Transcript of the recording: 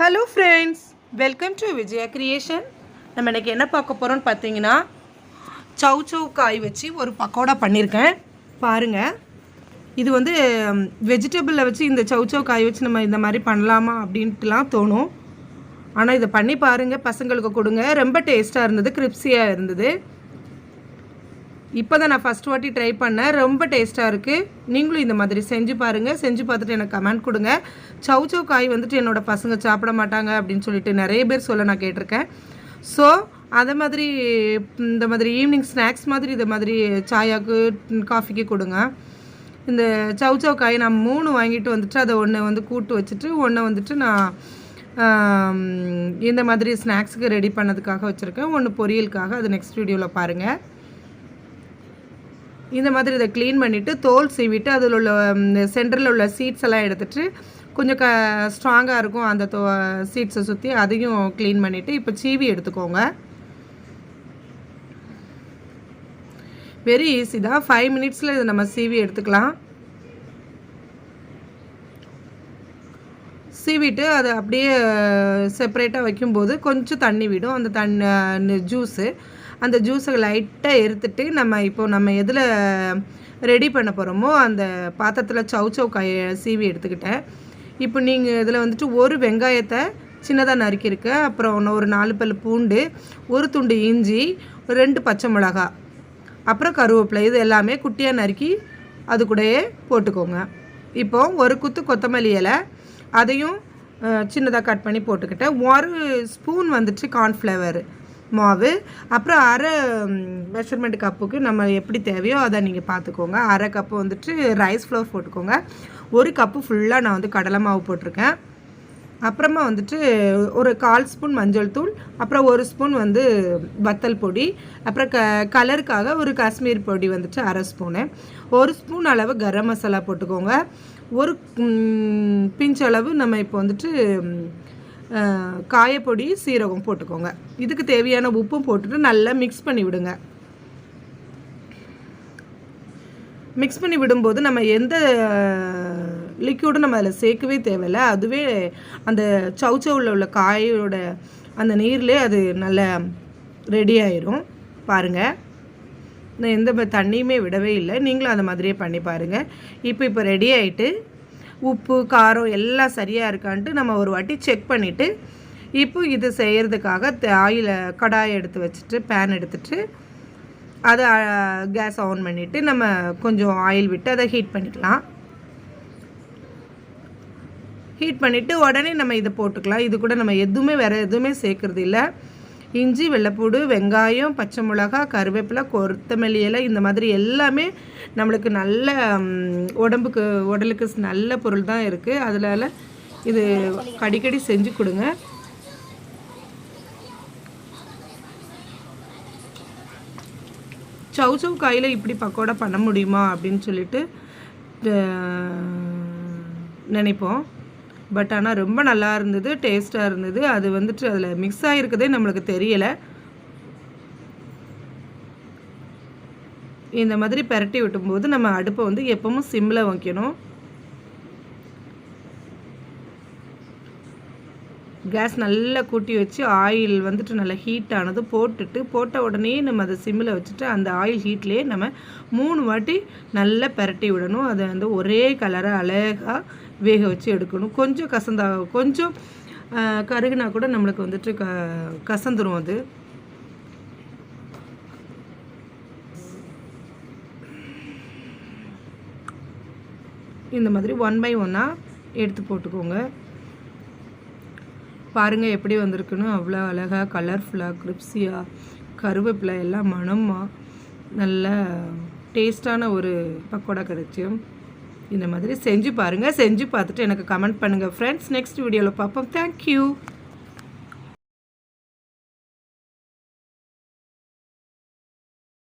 Hello friends, welcome to Vijaya creation. நம்ம இன்றைக்கி என்ன பார்க்க போகிறோம்னு பார்த்தீங்கன்னா, சவ் காய் வச்சு ஒரு பக்கோடா பண்ணியிருக்கேன். பாருங்கள், இது வந்து வெஜிடபிளில் வச்சு இந்த சவ் காய் வச்சு நம்ம இந்த மாதிரி பண்ணலாமா அப்படின்ட்டுலாம் தோணும். ஆனால் இதை பண்ணி பாருங்கள், பசங்களுக்கு கொடுங்க. ரொம்ப டேஸ்ட்டாக இருந்தது, கிரிப்ஸியாக இருந்தது. இப்போ தான் நான் ஃபஸ்ட் வாட்டி ட்ரை பண்ணேன். ரொம்ப டேஸ்ட்டாக இருக்குது. நீங்களும் இந்த மாதிரி செஞ்சு பாருங்கள். செஞ்சு பார்த்துட்டு எனக்கு கமெண்ட் கொடுங்க. சவ் காய் வந்துட்டு என்னோடய பசங்க சாப்பிட மாட்டாங்க அப்படின்னு சொல்லிட்டு நிறைய பேர் சொல்ல நான் கேட்டிருக்கேன். ஸோ அதை மாதிரி இந்த மாதிரி ஈவினிங் ஸ்நாக்ஸ் மாதிரி இதை மாதிரி சாயாக்கு காஃபிக்கு கொடுங்க. இந்த சவ் காய் நான் 3 வாங்கிட்டு வந்துட்டு அதை ஒன்று வந்து கூட்டு வச்சுட்டு ஒன்று வந்துட்டு நான் இந்த மாதிரி ஸ்நாக்ஸுக்கு ரெடி பண்ணதுக்காக வச்சுருக்கேன். ஒன்று பொரியலுக்காக. அது நெக்ஸ்ட் வீடியோவில் பாருங்கள். இந்த மாதிரி இதை க்ளீன் பண்ணிவிட்டு தோல் சீவிட்டு அதில் உள்ள சென்டரில் உள்ள சீட்ஸ் எல்லாம் எடுத்துகிட்டு கொஞ்சம் ஸ்ட்ராங்காக இருக்கும் அந்த சீட்ஸை சுற்றி அதையும் க்ளீன் பண்ணிவிட்டு இப்போ சீவி எடுத்துக்கோங்க. வெரி ஈஸி தான். 5 மினிட்ஸில் இதை நம்ம சீவி எடுத்துக்கலாம். சீவிட்டு அதை அப்படியே செப்பரேட்டாக வைக்கும்போது கொஞ்சம் தண்ணி விடும். அந்த ஜூஸு அந்த ஜூஸை லைட்டாக எடுத்துட்டு நம்ம எதில் ரெடி பண்ண போகிறோமோ அந்த பாத்திரத்தில் சவ் காயை சீவி எடுத்துக்கிட்டேன். இப்போ நீங்கள் இதில் வந்துட்டு ஒரு வெங்காயத்தை சின்னதாக நறுக்கியிருக்கேன். அப்புறம் ஒரு 4 பல் பூண்டு, ஒரு துண்டு இஞ்சி, 2 பச்சை மிளகா, அப்புறம் கருவேப்பிலை, இது எல்லாமே குட்டியாக நறுக்கி அது கூடயே போட்டுக்கோங்க. இப்போ ஒரு குத்து கொத்தமல்லி இலை அதையும் சின்னதாக கட் பண்ணி போட்டுக்கிட்டேன். 1 ஸ்பூன் வந்துட்டு கார்ன்ஃப்ளவர் மாவு, அப்புறம் அரை மெஷர்மெண்ட் கப்புக்கு நம்ம எப்படி தேவையோ அதை நீங்கள் பார்த்துக்கோங்க. அரை கப்பு வந்துட்டு ரைஸ் ஃப்ளோர் போட்டுக்கோங்க. 1 கப்பு ஃபுல்லாக நான் வந்து கடலை மாவு போட்டிருக்கேன். அப்புறமா வந்துட்டு ஒரு 1/4 ஸ்பூன் மஞ்சள் தூள், அப்புறம் 1 ஸ்பூன் வந்து வத்தல் பொடி, அப்புறம் கலருக்காக ஒரு காஷ்மீர் பொடி வந்துட்டு அரை ஸ்பூனு, 1 ஸ்பூன் அளவு கரம் மசாலா போட்டுக்கோங்க. ஒரு பிஞ்ச் அளவு நம்ம இப்போ வந்துட்டு காயப்பொடி, சீரகம் போட்டுக்கோங்க. இதுக்கு தேவையான உப்பும் போட்டுட்டு நல்லா மிக்ஸ் பண்ணி விடுங்க. மிக்ஸ் பண்ணி விடும்போது நம்ம எந்த லிக்யூடும் நம்ம அதில் சேர்க்கவே தேவையில்லை. அதுவே அந்த சவ்வில் உள்ள காயோட அந்த நீர்லேயே அது நல்லா ரெடி ஆயிரும். பாருங்கள், நான் எந்த தண்ணியுமே விடவே இல்லை. நீங்களும் அந்த மாதிரியே பண்ணி பாருங்கள். இப்போ ரெடி ஆகிட்டு உப்பு காரம் எல்லாம் சரியாக இருக்கான்ட்டு நம்ம ஒரு வாட்டி செக் பண்ணிவிட்டு இப்போ இது செய்கிறதுக்காக கடாயை எடுத்து வச்சுட்டு பேன் எடுத்துகிட்டு அதை கேஸ் ஆன் பண்ணிவிட்டு நம்ம கொஞ்சம் ஆயில் விட்டு அதை ஹீட் பண்ணிக்கலாம். ஹீட் பண்ணிவிட்டு உடனே நம்ம இதை போட்டுக்கலாம். இது கூட நம்ம வேறு எதுவுமே சேர்க்குறது இல்லை. இஞ்சி, வெள்ளைப்பூடு, வெங்காயம், பச்சை மிளகா, கருவேப்பிலை, கொத்தமல்லி இலை, இந்த மாதிரி எல்லாமே நம்மளுக்கு நல்ல உடலுக்கு நல்ல பொருள் தான் இருக்குது. அதனால இது அடிக்கடி செஞ்சு கொடுங்க. சவ் காயில் இப்படி பக்கோடா பண்ண முடியுமா அப்படின்னு சொல்லிட்டு நினைப்போம். பட் ஆனால் ரொம்ப நல்லா இருந்தது, டேஸ்ட்டாக இருந்தது. அது வந்துட்டு அதில் மிக்ஸ் ஆகிருக்கதே நம்மளுக்கு தெரியலை. இந்த மாதிரி பெரட்டி விட்டும்போது நம்ம அடுப்பை வந்து எப்பவும் சிம்மில் வைக்கணும். கேஸ் நல்லா கூட்டி வச்சு ஆயில் வந்துட்டு நல்லா ஹீட் ஆனது போட்ட உடனே நம்ம அதை சிம்மில் வச்சுட்டு அந்த ஆயில் ஹீட்லேயே நம்ம 3 வாட்டி நல்லா பெரட்டி விடணும். அதை வந்து ஒரே கலராக அழகாக வேக வச்சு எடுக்கணும். கொஞ்சம் கருகுனா கூட நம்மளுக்கு வந்துட்டு கசந்துரும். அது இந்த மாதிரி 1 by 1 எடுத்து போட்டுக்கோங்க. பாருங்கள் எப்படி வந்திருக்குன்னு. அவ்வளோ அழகாக கலர்ஃபுல்லாக கிரிப்ஸியாக கருவேப்பிலை எல்லாம் மணமாக நல்ல டேஸ்டான ஒரு பக்கோடா கிடைக்கும். இந்த மாதிரி செஞ்சு பாருங்கள். செஞ்சு பார்த்துட்டு எனக்கு கமெண்ட் பண்ணுங்கள் ஃப்ரெண்ட்ஸ். நெக்ஸ்ட் வீடியோவில் பார்ப்போம். தேங்க்யூ.